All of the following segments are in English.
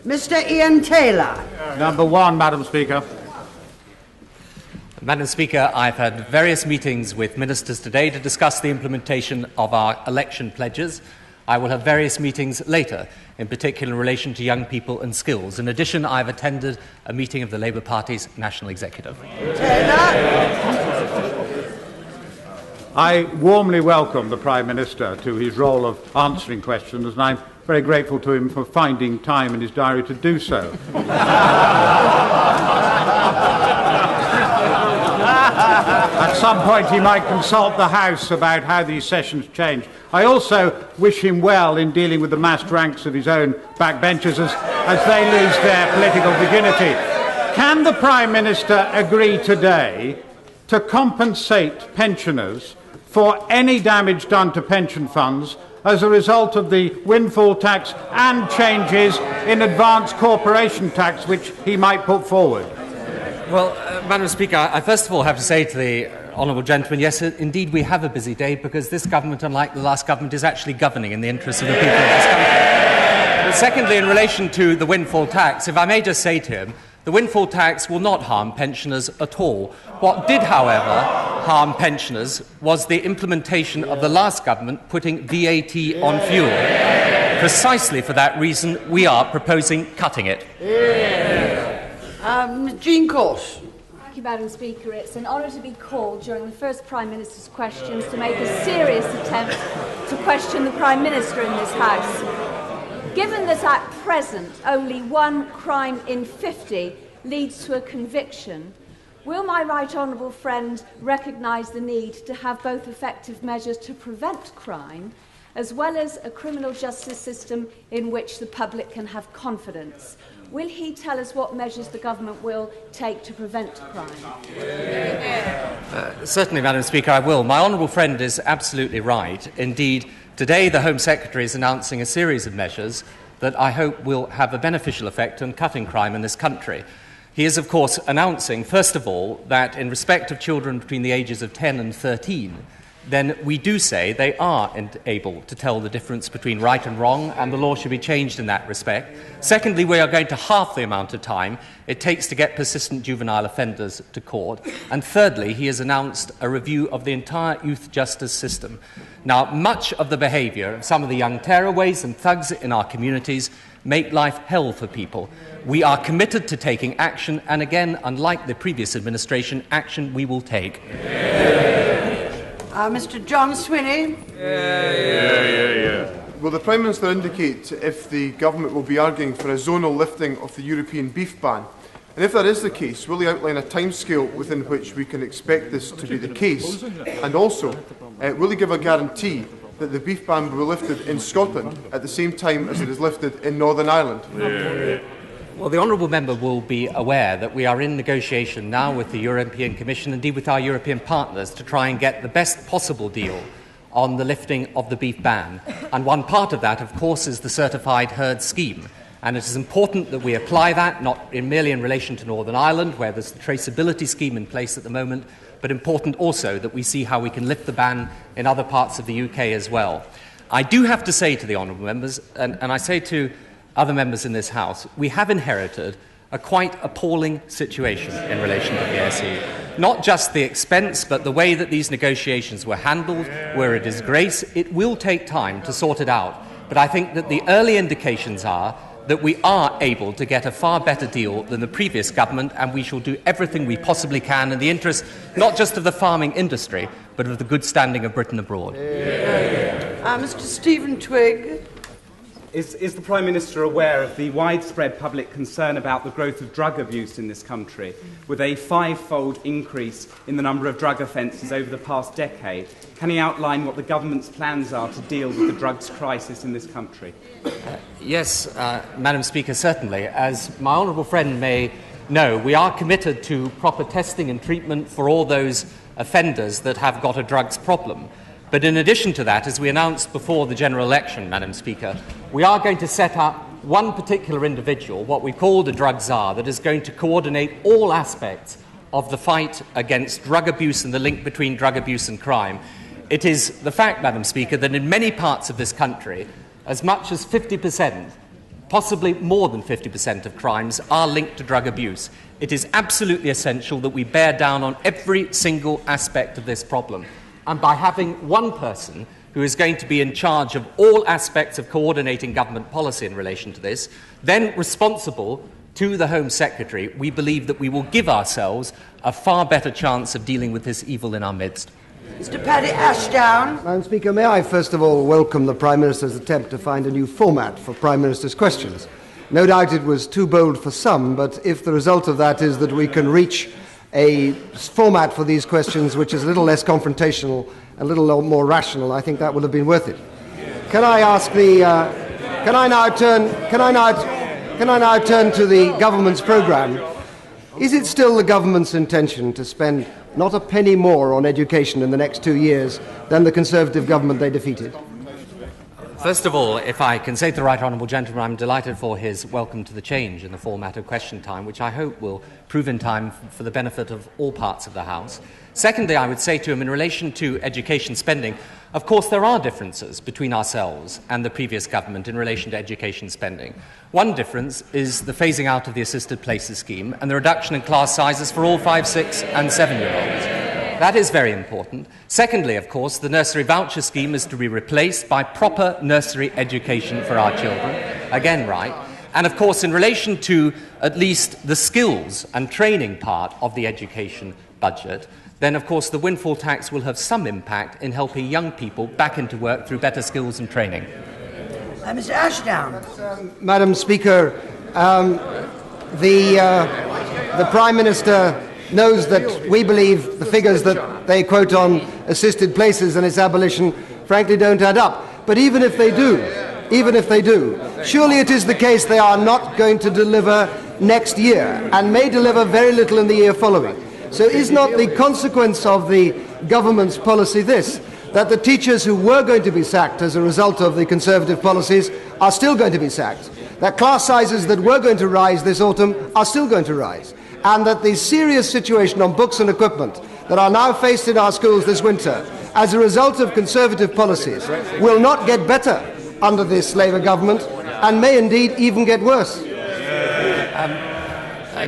Mr. Ian Taylor. Number 1, Madam Speaker. Madam Speaker, I've had various meetings with ministers today to discuss the implementation of our election pledges. I will have various meetings later, in particular in relation to young people and skills. In addition, I've attended a meeting of the Labour Party's National Executive. I warmly welcome the Prime Minister to his role of answering questions, and I'm very grateful to him for finding time in his diary to do so. At some point he might consult the House about how these sessions change. I also wish him well in dealing with the massed ranks of his own backbenchers as they lose their political dignity. Can the Prime Minister agree today to compensate pensioners for any damage done to pension funds as a result of the windfall tax and changes in advance corporation tax which he might put forward? Well, Madam Speaker, I first of all have to say to the honourable gentleman, yes, indeed we have a busy day because this government, unlike the last government, is actually governing in the interests of the people of this country. But secondly, in relation to the windfall tax, if I may just say to him, the windfall tax will not harm pensioners at all. What did, however, harm pensioners was the implementation of the last government putting VAT on fuel. Precisely for that reason, we are proposing cutting it. Jean Course. Thank you, Madam Speaker. It's an honour to be called during the first Prime Minister's questions to make a serious attempt to question the Prime Minister in this House. Given that at present only one crime in 50 leads to a conviction, will my right honourable friend recognise the need to have both effective measures to prevent crime as well as a criminal justice system in which the public can have confidence? Will he tell us what measures the government will take to prevent crime? Certainly, Madam Speaker, I will. My honourable friend is absolutely right. Indeed, today the Home Secretary is announcing a series of measures that I hope will have a beneficial effect on cutting crime in this country. He is, of course, announcing, first of all, that in respect of children between the ages of 10 and 13, then we do say they are able to tell the difference between right and wrong, and the law should be changed in that respect. Secondly, we are going to halve the amount of time it takes to get persistent juvenile offenders to court. And thirdly, he has announced a review of the entire youth justice system. Now, much of the behaviour of some of the young tearaways and thugs in our communities make life hell for people. We are committed to taking action, and again, unlike the previous administration, action we will take. Mr. John Swinney. Will the Prime Minister indicate if the Government will be arguing for a zonal lifting of the European beef ban? And if that is the case, will he outline a timescale within which we can expect this to be the case? And also, will he give a guarantee that the beef ban will be lifted in Scotland at the same time as it is lifted in Northern Ireland? Well, the honourable member will be aware that we are in negotiation now with the European Commission, indeed with our European partners, to try and get the best possible deal on the lifting of the beef ban. And one part of that, of course, is the certified herd scheme. And it is important that we apply that, not merely in relation to Northern Ireland, where there's the traceability scheme in place at the moment, but important also that we see how we can lift the ban in other parts of the UK as well. I do have to say to the honourable members, and I say to other members in this House, we have inherited a quite appalling situation in relation to PSE. Not just the expense, but the way that these negotiations were handled, where it is grace. It will take time to sort it out, but I think that the early indications are that we are able to get a far better deal than the previous government, and we shall do everything we possibly can in the interest not just of the farming industry, but of the good standing of Britain abroad. Mr. Stephen Twigg. Is the Prime Minister aware of the widespread public concern about the growth of drug abuse in this country, with a five-fold increase in the number of drug offences over the past decade? Can he outline what the government's plans are to deal with the drugs crisis in this country? Yes, Madam Speaker, certainly. As my honourable friend may know, we are committed to proper testing and treatment for all those offenders that have got a drugs problem. But in addition to that, as we announced before the general election, Madam Speaker, we are going to set up one particular individual, what we call the drug czar, that is going to coordinate all aspects of the fight against drug abuse and the link between drug abuse and crime. It is the fact, Madam Speaker, that in many parts of this country, as much as 50% possibly more than 50% of crimes are linked to drug abuse. It is absolutely essential that we bear down on every single aspect of this problem. And by having one person who is going to be in charge of all aspects of coordinating government policy in relation to this, then responsible to the Home Secretary, we believe that we will give ourselves a far better chance of dealing with this evil in our midst. Mr. Paddy Ashdown. Madam Speaker, may I first of all welcome the Prime Minister's attempt to find a new format for Prime Minister's questions. No doubt it was too bold for some, but if the result of that is that we can reach a format for these questions which is a little less confrontational, a little more rational, I think that would have been worth it. Can I now turn to the government's programme? Is it still the government's intention to spend not a penny more on education in the next 2 years than the Conservative government they defeated? First of all, if I can say to the Right Honourable Gentleman, I'm delighted for his welcome to the change in the format of question time, which I hope will prove in time for the benefit of all parts of the House. Secondly, I would say to him, in relation to education spending, of course there are differences between ourselves and the previous government in relation to education spending. One difference is the phasing out of the assisted places scheme and the reduction in class sizes for all 5-, 6- and 7-year-olds. That is very important. Secondly, of course, the nursery voucher scheme is to be replaced by proper nursery education for our children. Again, right. And, of course, in relation to at least the skills and training part of the education budget, then, of course, the windfall tax will have some impact in helping young people back into work through better skills and training. Mr. Ashdown. Madam Speaker, the Prime Minister knows that we believe the figures that they quote on assisted places and its abolition frankly don't add up. But even if they do, surely it is the case they are not going to deliver next year and may deliver very little in the year following. So is not the consequence of the government's policy this, that the teachers who were going to be sacked as a result of the Conservative policies are still going to be sacked, that class sizes that were going to rise this autumn are still going to rise, and that the serious situation on books and equipment that are now faced in our schools this winter as a result of Conservative policies will not get better under this Labour government and may indeed even get worse?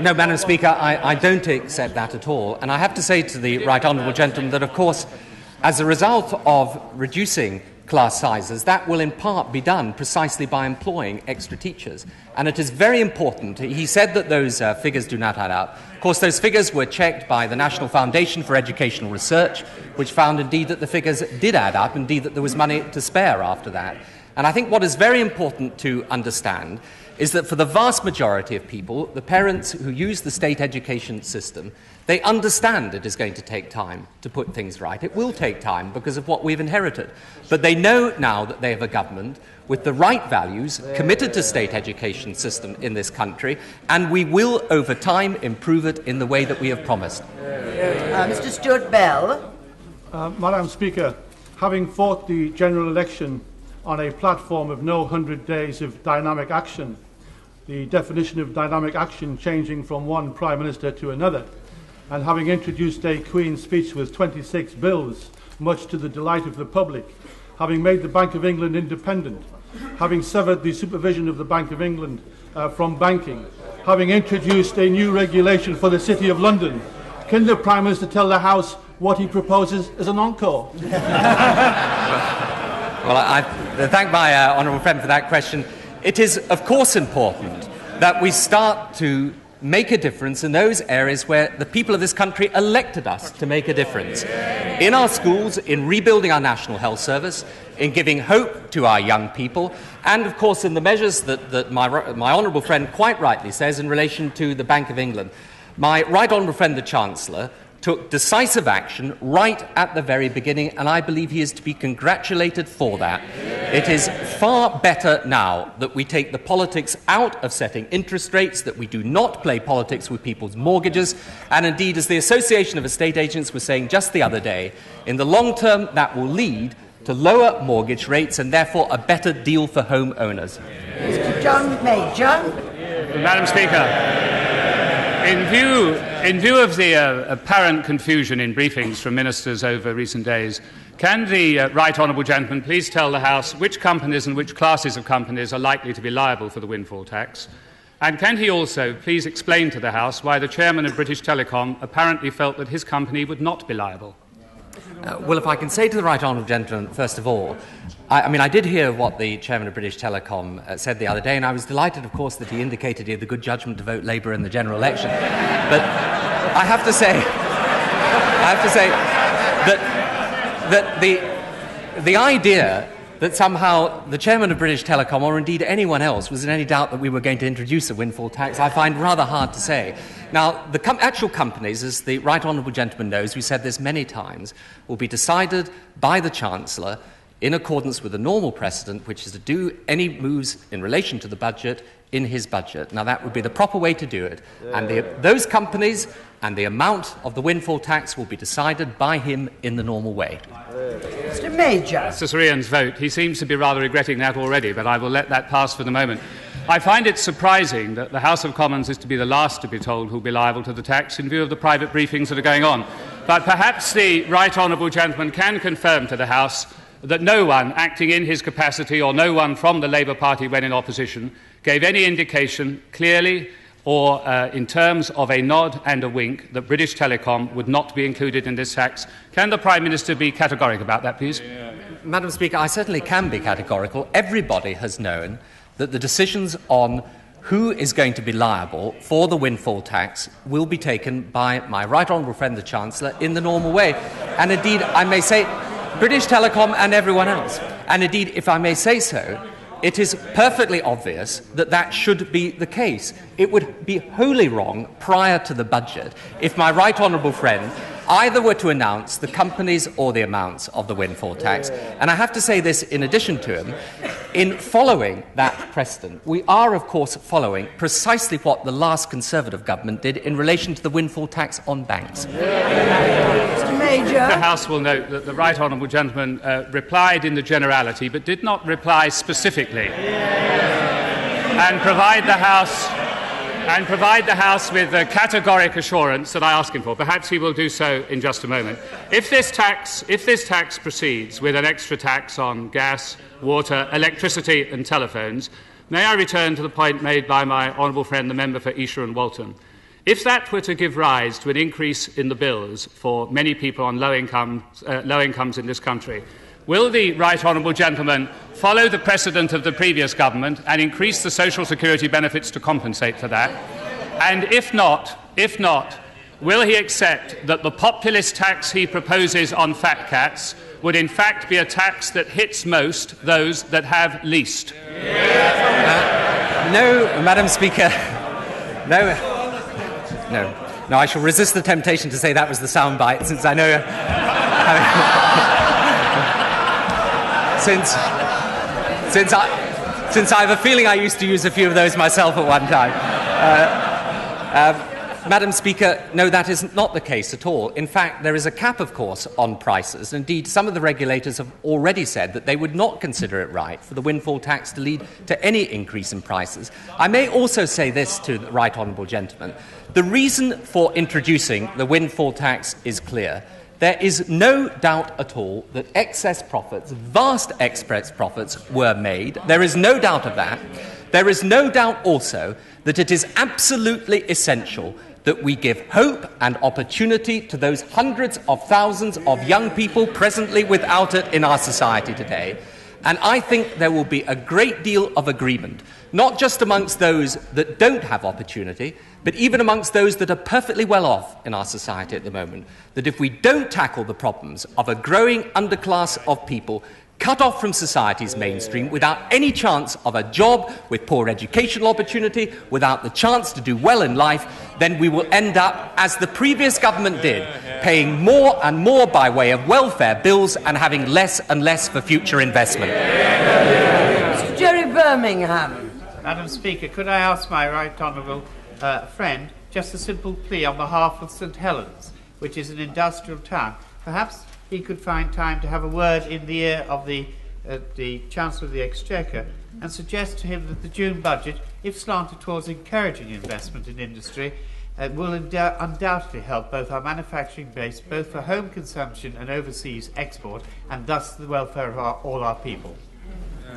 No, Madam Speaker, I don't accept that at all. And I have to say to the Right Honourable Gentleman that, of course, as a result of reducing class sizes, that will in part be done precisely by employing extra teachers. And it is very important. He said that those figures do not add up. Of course, those figures were checked by the National Foundation for Educational Research, which found indeed that the figures did add up, indeed that there was money to spare after that. And I think what is very important to understand is that for the vast majority of people, the parents who use the state education system, they understand it is going to take time to put things right. It will take time because of what we've inherited. But they know now that they have a government with the right values, committed to state education system in this country, and we will, over time, improve it in the way that we have promised. Mr. Stuart Bell. Madam Speaker, having fought the general election on a platform of no 100 days of dynamic action, the definition of dynamic action changing from one Prime Minister to another, and having introduced a Queen's speech with 26 bills, much to the delight of the public, having made the Bank of England independent, having severed the supervision of the Bank of England from banking, having introduced a new regulation for the City of London, can the Prime Minister tell the House what he proposes as an encore? Well, I thank my honourable friend for that question. It is, of course, important that we start to make a difference in those areas where the people of this country elected us to make a difference. In our schools, in rebuilding our National Health Service, in giving hope to our young people, and, of course, in the measures that my honourable friend quite rightly says in relation to the Bank of England. My right honourable friend, the Chancellor, took decisive action right at the very beginning, and I believe he is to be congratulated for that. It is far better now that we take the politics out of setting interest rates, that we do not play politics with people's mortgages, and indeed, as the Association of Estate Agents was saying just the other day, in the long term that will lead to lower mortgage rates and therefore a better deal for home owners. Mr. John Major. Madam Speaker, in view of the apparent confusion in briefings from ministers over recent days, Can the right honourable gentleman please tell the House which companies and which classes of companies are likely to be liable for the windfall tax? And can he also please explain to the House why the chairman of British Telecom apparently felt that his company would not be liable? Well, if I can say to the right honourable gentleman, first of all, I did hear what the chairman of British Telecom said the other day, and I was delighted, of course, that he indicated he had the good judgment to vote Labour in the general election. But I have to say that the idea that somehow the chairman of British Telecom, or indeed anyone else, was in any doubt that we were going to introduce a windfall tax, I find rather hard to say. Now, the actual companies, as the right honourable gentleman knows, we said this many times, will be decided by the Chancellor in accordance with the normal precedent, which is to do any moves in relation to the budget in his budget. Now, that would be the proper way to do it. And those companies and the amount of the windfall tax will be decided by him in the normal way. Mr. Major. Mr. Sirian's vote. He seems to be rather regretting that already, but I will let that pass for the moment. I find it surprising that the House of Commons is to be the last to be told who will be liable to the tax in view of the private briefings that are going on. But perhaps the right honourable gentleman can confirm to the House that no one acting in his capacity or no one from the Labour Party when in opposition gave any indication clearly or in terms of a nod and a wink that British Telecom would not be included in this tax. Can the Prime Minister be categoric about that, please? Madam Speaker, I certainly can be categorical. Everybody has known that the decisions on who is going to be liable for the windfall tax will be taken by my right honourable friend the Chancellor in the normal way. And indeed, I may say, British Telecom and everyone else. And indeed, if I may say so, it is perfectly obvious that that should be the case. It would be wholly wrong prior to the budget if my right honourable friend either were to announce the companies or the amounts of the windfall tax. And I have to say this in addition to him. In following that precedent, we are, of course, following precisely what the last Conservative government did in relation to the windfall tax on banks. Mr. Major. The House will note that the right honourable gentleman replied in the generality but did not reply specifically and provide the House with the categoric assurance that I ask him for. Perhaps he will do so in just a moment. If this tax proceeds with an extra tax on gas, water, electricity and telephones, may I return to the point made by my honourable friend, the member for Esher and Walton. If that were to give rise to an increase in the bills for many people on low incomes in this country, will the right honourable gentleman follow the precedent of the previous government and increase the social security benefits to compensate for that? And if not, will he accept that the populist tax he proposes on fat cats would in fact be a tax that hits most those that have least? No, Madam Speaker. No, I shall resist the temptation to say that was the soundbite, since I know... Since I have a feeling I used to use a few of those myself at one time. Madam Speaker, no, that is not the case at all. In fact, there is a cap, of course, on prices. Indeed, some of the regulators have already said that they would not consider it right for the windfall tax to lead to any increase in prices. I may also say this to the right honourable gentleman. The reason for introducing the windfall tax is clear. There is no doubt at all that excess profits, vast excess profits, were made. There is no doubt of that. There is no doubt also that it is absolutely essential that we give hope and opportunity to those hundreds of thousands of young people presently without it in our society today. And I think there will be a great deal of agreement, not just amongst those that don't have opportunity, but even amongst those that are perfectly well off in our society at the moment, that if we don't tackle the problems of a growing underclass of people cut off from society's mainstream without any chance of a job, with poor educational opportunity, without the chance to do well in life, then we will end up, as the previous government did, paying more and more by way of welfare bills and having less and less for future investment. Mr. Jerry Birmingham. Madam Speaker, could I ask my right honourable friend just a simple plea on behalf of St Helens, which is an industrial town? Perhaps he could find time to have a word in the ear of the Chancellor of the Exchequer and suggest to him that the June budget, if slanted towards encouraging investment in industry, will undoubtedly help both our manufacturing base, both for home consumption and overseas export, and thus the welfare of all our people.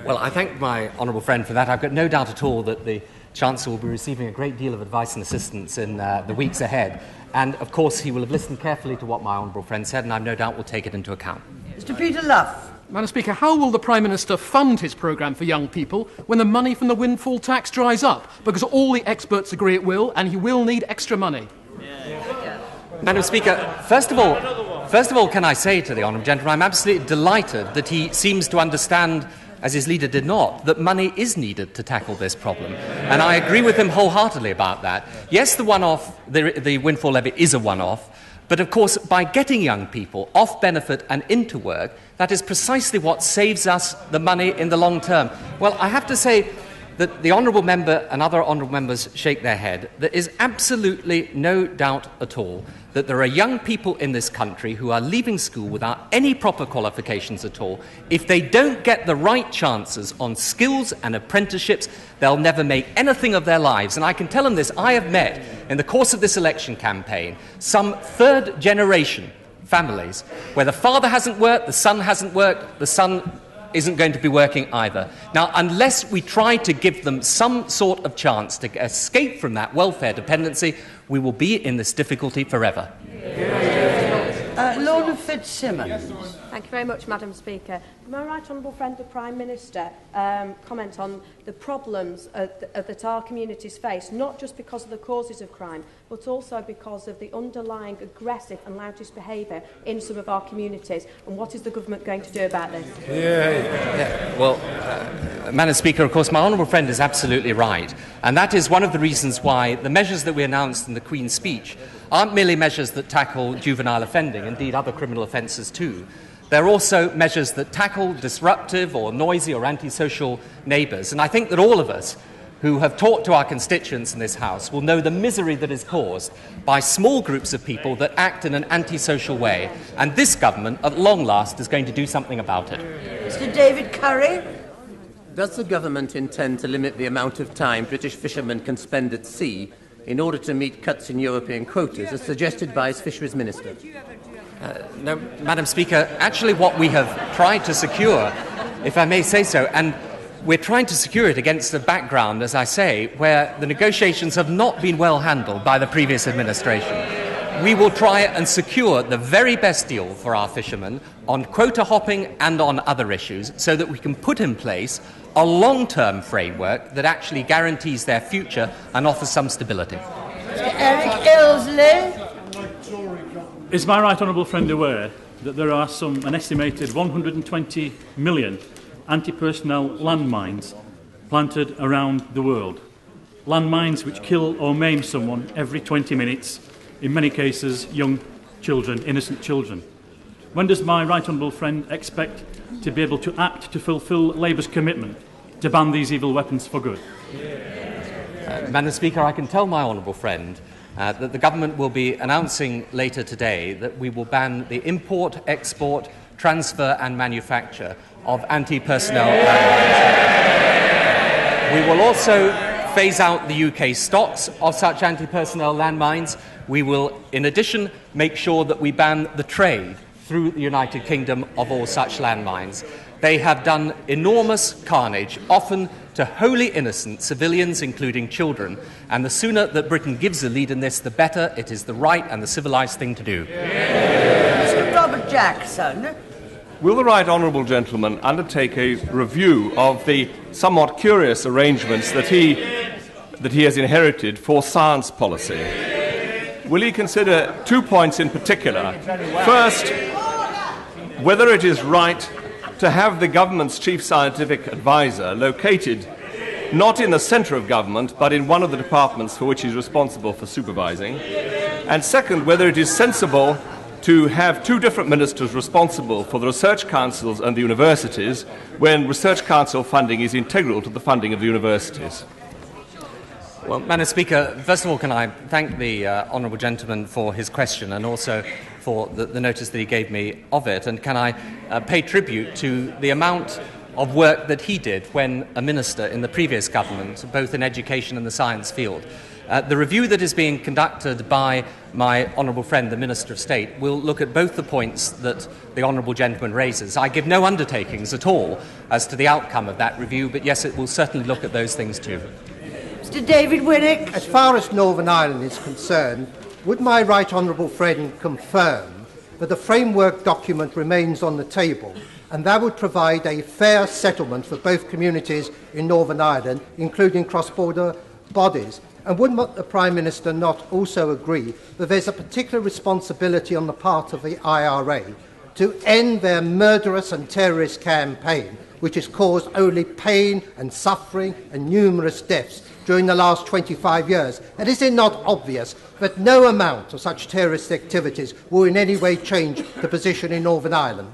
Well, I thank my honourable friend for that. I've got no doubt at all that the Chancellor will be receiving a great deal of advice and assistance in the weeks ahead. And, of course, he will have listened carefully to what my honourable friend said, and I've no doubt will take it into account. Mr. Peter Luff. Madam Speaker, how will the Prime Minister fund his programme for young people when the money from the windfall tax dries up? Because all the experts agree it will, and he will need extra money. Madam Speaker, first of all, can I say to the honourable gentleman, I'm absolutely delighted that he seems to understand, as his leader did not, that money is needed to tackle this problem. And I agree with him wholeheartedly about that. Yes, the one-off, the windfall levy is a one-off, but of course, by getting young people off benefit and into work, that is precisely what saves us the money in the long term. Well, I have to say that the honourable member and other honourable members shake their head. There is absolutely no doubt at all that there are young people in this country who are leaving school without any proper qualifications at all. If they don't get the right chances on skills and apprenticeships, they'll never make anything of their lives. And I can tell them this, I have met, in the course of this election campaign, some third-generation families where the father hasn't worked, the son hasn't worked, the son isn't going to be working either. Now, unless we try to give them some sort of chance to escape from that welfare dependency, we will be in this difficulty forever. Lorna Fitzsimmons. Thank you very much, Madam Speaker. My right honourable friend, the Prime Minister, comment on the problems that our communities face, not just because of the causes of crime, but also because of the underlying aggressive and loudest behaviour in some of our communities. And what is the government going to do about this? Well, Madam Speaker, of course, my honourable friend is absolutely right. And that is one of the reasons why the measures that we announced in the Queen's speech aren't merely measures that tackle juvenile offending, indeed other criminal offences too. They're also measures that tackle disruptive or noisy or antisocial neighbours. And I think that all of us who have talked to our constituents in this House will know the misery that is caused by small groups of people that act in an antisocial way. And this government, at long last, is going to do something about it. Mr. David Curry. Does the government intend to limit the amount of time British fishermen can spend at sea in order to meet cuts in European quotas, as suggested by its Fisheries Minister? No, Madam Speaker, actually what we have tried to secure, if I may say so, and we're trying to secure it against the background, as I say, where the negotiations have not been well handled by the previous administration. We will try and secure the very best deal for our fishermen on quota hopping and on other issues so that we can put in place a long-term framework that actually guarantees their future and offers some stability. Mr. Eric Ilsley. Is my right honourable friend aware that there are an estimated 120 million anti-personnel landmines planted around the world? Landmines which kill or maim someone every 20 minutes, in many cases young children, innocent children. When does my right honourable friend expect to be able to act to fulfil Labour's commitment to ban these evil weapons for good? Madam Speaker, I can tell my honourable friend that the government will be announcing later today that we will ban the import, export, transfer and manufacture of anti-personnel landmines. We will also phase out the UK stocks of such anti-personnel landmines. We will, in addition, make sure that we ban the trade through the United Kingdom of all such landmines. They have done enormous carnage, often to wholly innocent civilians, including children, and the sooner that Britain gives a lead in this, the better. It is the right and the civilised thing to do. Mr. Robert Jackson. Will the right honourable gentleman undertake a review of the somewhat curious arrangements that he has inherited for science policy? Will he consider 2 points in particular? First, whether it is right to have the government's chief scientific advisor located not in the centre of government, but in one of the departments for which he's responsible for supervising. And second, whether it is sensible to have two different ministers responsible for the research councils and the universities when research council funding is integral to the funding of the universities. Well, Madam Speaker, first of all, can I thank the honourable gentleman for his question and also for the notice that he gave me of it, and can I pay tribute to the amount of work that he did when a minister in the previous government, both in education and the science field. The review that is being conducted by my honourable friend, the Minister of State, will look at both the points that the honourable gentleman raises. I give no undertakings at all as to the outcome of that review, but yes, it will certainly look at those things too. Mr. David Winnick. As far as Northern Ireland is concerned, would my right honourable friend confirm that the framework document remains on the table and that would provide a fair settlement for both communities in Northern Ireland, including cross-border bodies? And would the Prime Minister not also agree that there's a particular responsibility on the part of the IRA to end their murderous and terrorist campaign, which has caused only pain and suffering and numerous deaths during the last 25 years? And is it not obvious that no amount of such terrorist activities will in any way change the position in Northern Ireland?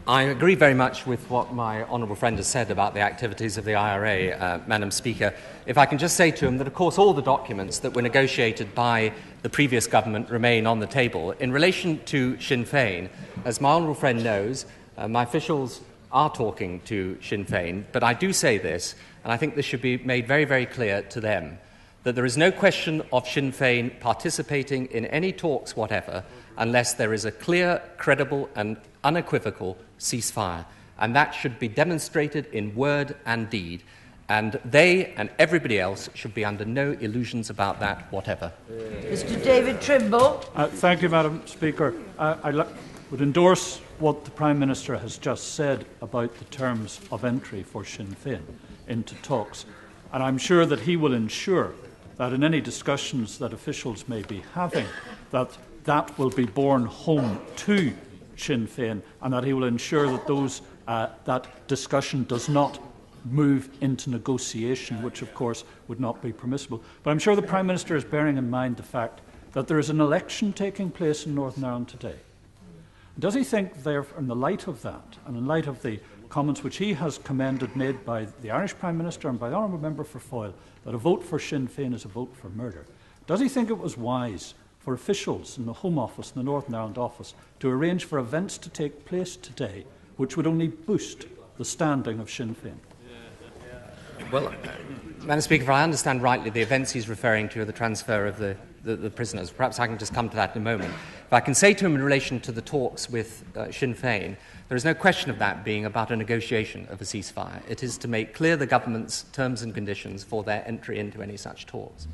I agree very much with what my honourable friend has said about the activities of the IRA, Madam Speaker. If I can just say to him that, of course, all the documents that were negotiated by the previous government remain on the table. In relation to Sinn Féin, as my honourable friend knows, my officials are talking to Sinn Féin, but I do say this, and I think this should be made very, very clear to them, that there is no question of Sinn Féin participating in any talks whatever unless there is a clear, credible and unequivocal ceasefire. And that should be demonstrated in word and deed. And they and everybody else should be under no illusions about that whatever. Mr. David Trimble. Thank you, Madam Speaker. I would endorse what the Prime Minister has just said about the terms of entry for Sinn Féin into talks. And I'm sure that he will ensure that in any discussions that officials may be having, that will be borne home to Sinn Féin, and that he will ensure that that discussion does not move into negotiation, which of course would not be permissible. But I'm sure the Prime Minister is bearing in mind the fact that there is an election taking place in Northern Ireland today. Does he think, therefore, in the light of that, and in light of the comments which he has commended made by the Irish Prime Minister and by the Honourable Member for Foyle, that a vote for Sinn Féin is a vote for murder, does he think it was wise for officials in the Home Office and the Northern Ireland Office to arrange for events to take place today which would only boost the standing of Sinn Féin? Well, Madam Speaker, if I understand rightly, the events he's referring to are the transfer of the prisoners. Perhaps I can just come to that in a moment. If I can say to him in relation to the talks with Sinn Féin, there is no question of that being about a negotiation of a ceasefire. It is to make clear the government's terms and conditions for their entry into any such talks.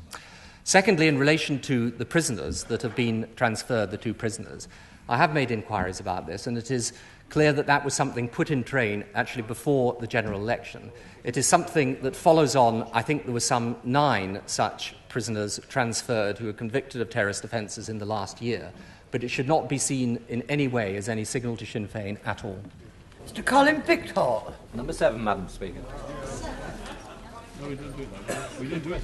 Secondly, in relation to the prisoners that have been transferred, the two prisoners, I have made inquiries about this, and it is clear that that was something put in train actually before the general election. It is something that follows on. I think there were some 9 such prisoners transferred who were convicted of terrorist offences in the last year, but it should not be seen in any way as any signal to Sinn Féin at all. Mr. Colin Pickthall. Number 7, Madam Speaker. No, we didn't do that. We didn't do it.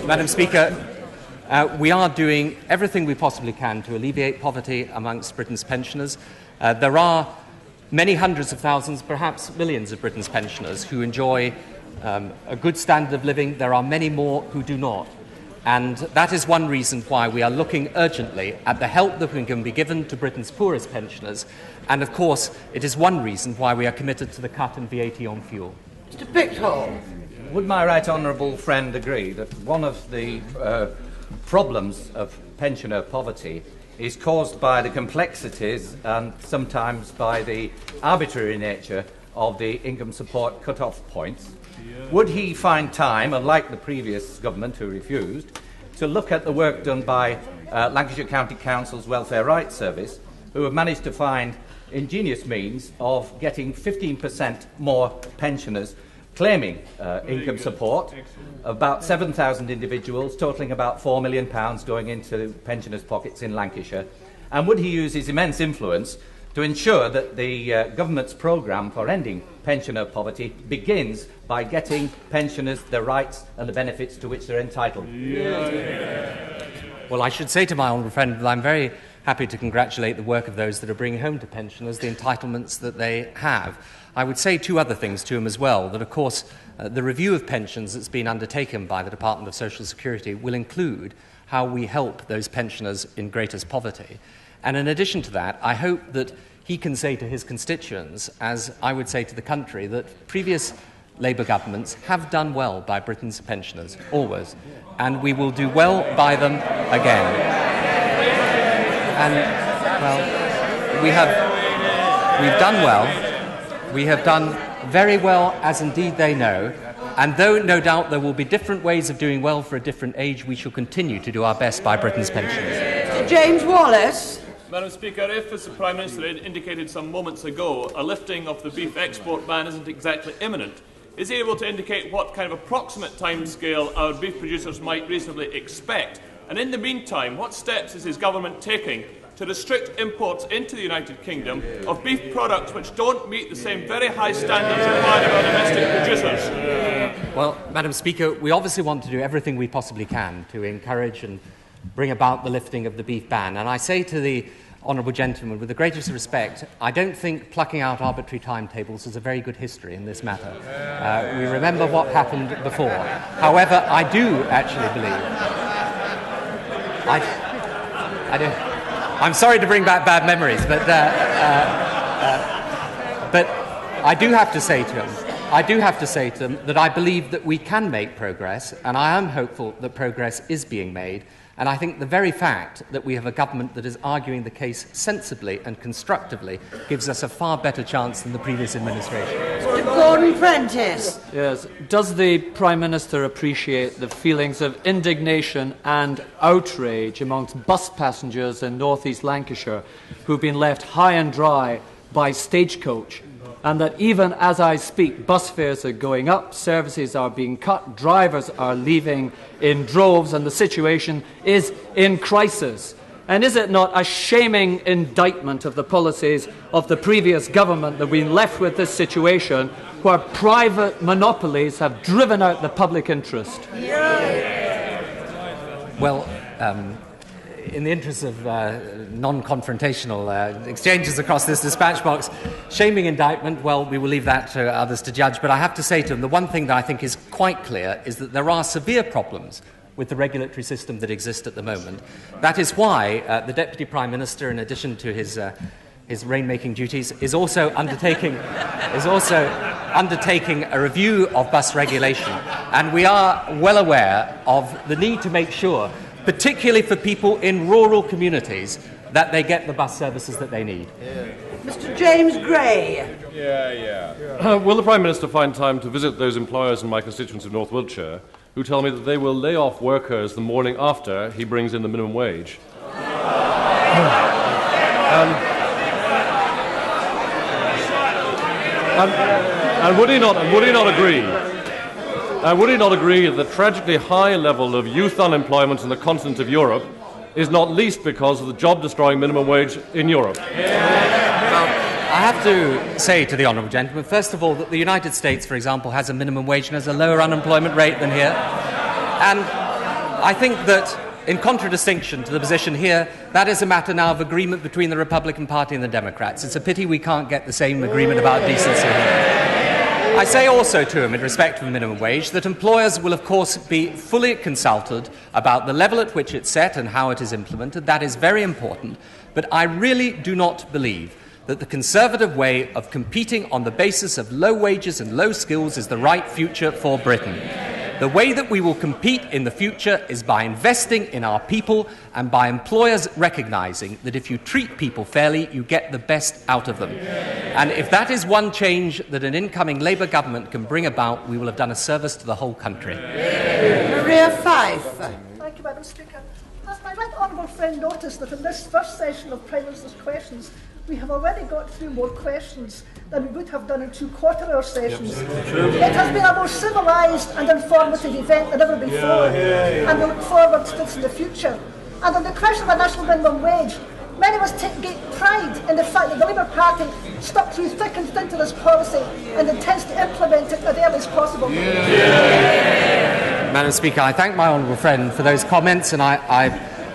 Madam Speaker, we are doing everything we possibly can to alleviate poverty amongst Britain's pensioners. There are many hundreds of thousands, perhaps millions of Britain's pensioners who enjoy a good standard of living. There are many more who do not. And that is one reason why we are looking urgently at the help that can be given to Britain's poorest pensioners. And, of course, it is one reason why we are committed to the cut in VAT on fuel. Mr. Pickthall. Would my right honourable friend agree that one of the problems of pensioner poverty is caused by the complexities and sometimes by the arbitrary nature of the income support cut-off points? Would he find time, unlike the previous government who refused, to look at the work done by Lancashire County Council's Welfare Rights Service, who have managed to find ingenious means of getting 15% more pensioners claiming income support, about 7,000 individuals, totalling about £4 million going into pensioners' pockets in Lancashire? And would he use his immense influence to ensure that the government's programme for ending pensioner poverty begins by getting pensioners the rights and the benefits to which they're entitled? Well, I should say to my honourable friend that I'm very happy to congratulate the work of those that are bringing home to pensioners the entitlements that they have. I would say 2 other things to him as well, that of course the review of pensions that's been undertaken by the Department of Social Security will include how we help those pensioners in greatest poverty. And in addition to that, I hope that he can say to his constituents, as I would say to the country, that previous Labour governments have done well by Britain's pensioners, always, and we will do well by them again. And, well, we've done well. We have done very well, as indeed they know, and though no doubt there will be different ways of doing well for a different age, we shall continue to do our best by Britain's pensioners. Mr. James Wallace. Madam Speaker, if, as the Prime Minister indicated some moments ago, a lifting of the beef export ban isn't exactly imminent, is he able to indicate what kind of approximate timescale our beef producers might reasonably expect? And in the meantime, what steps is his government taking to restrict imports into the United Kingdom of beef products which don't meet the same very high standards required of our domestic producers? Well, Madam Speaker, we obviously want to do everything we possibly can to encourage and bring about the lifting of the beef ban. And I say to the honourable gentleman, with the greatest respect, I don't think plucking out arbitrary timetables is a very good history in this matter. We remember what happened before. However, I do actually believe... I'm sorry to bring back bad memories, but I do have to say to them, that I believe that we can make progress, and I am hopeful that progress is being made. And I think the very fact that we have a government that is arguing the case sensibly and constructively gives us a far better chance than the previous administration. Mr. Gordon Prentice. Yes. Does the Prime Minister appreciate the feelings of indignation and outrage amongst bus passengers in North East Lancashire who've been left high and dry by Stagecoach? And that even as I speak, bus fares are going up, services are being cut, drivers are leaving in droves, and the situation is in crisis. And is it not a shaming indictment of the policies of the previous government that we've been left with this situation where private monopolies have driven out the public interest? Well, in the interest of non-confrontational exchanges across this dispatch box, shaming indictment, well, we will leave that to others to judge. But I have to say to them, the one thing that I think is quite clear is that there are severe problems with the regulatory system that exists at the moment. That is why the Deputy Prime Minister, in addition to his rainmaking duties, is also undertaking a review of bus regulation. And we are well aware of the need to make sure, particularly for people in rural communities, that they get the bus services that they need. Mr. James Gray. Will the Prime Minister find time to visit those employers in my constituents of North Wiltshire who tell me that they will lay off workers the morning after he brings in the minimum wage? And would he not agree? Would he not agree that the tragically high level of youth unemployment in the continent of Europe is not least because of the job-destroying minimum wage in Europe? I have to say to the honourable gentleman, first of all, that the United States, for example, has a minimum wage and has a lower unemployment rate than here. And I think that, in contradistinction to the position here, that is a matter now of agreement between the Republican Party and the Democrats. It's a pity we can't get the same agreement about decency here. I say also to him, in respect of the minimum wage, that employers will, of course, be fully consulted about the level at which it's set and how it is implemented. That is very important. But I really do not believe that the Conservative way of competing on the basis of low wages and low skills is the right future for Britain. The way that we will compete in the future is by investing in our people and by employers recognising that if you treat people fairly, you get the best out of them. And if that is one change that an incoming Labour government can bring about, we will have done a service to the whole country. Maria Fife. Thank you, Madam Speaker. Has my right honourable friend noticed that in this first session of Prime Minister's questions, we have already got through more questions than we would have done in 2 quarter-hour sessions. It has been a more civilised and informative event than ever before, and we look forward to this in the future. And on the question of a national minimum wage, many of us take great pride in the fact that the Labour Party stuck through thick and thin to this policy and intends to implement it as early as possible. Madam Speaker, I thank my honourable friend for those comments, and I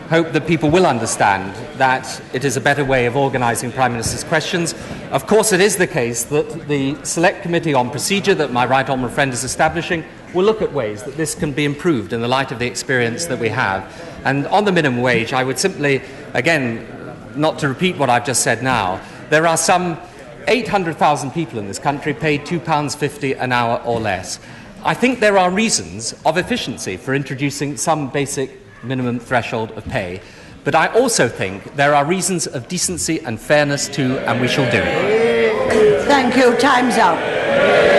hope that people will understand that it is a better way of organising Prime Minister's questions. Of course, it is the case that the Select Committee on Procedure that my right honourable friend is establishing will look at ways that this can be improved in the light of the experience that we have. And on the minimum wage, I would simply, again, not to repeat what I've just said now, There are some 800,000 people in this country paid £2.50 an hour or less. I think there are reasons of efficiency for introducing some basic minimum threshold of pay, but I also think there are reasons of decency and fairness too, and we shall do it. Thank you. Time's up.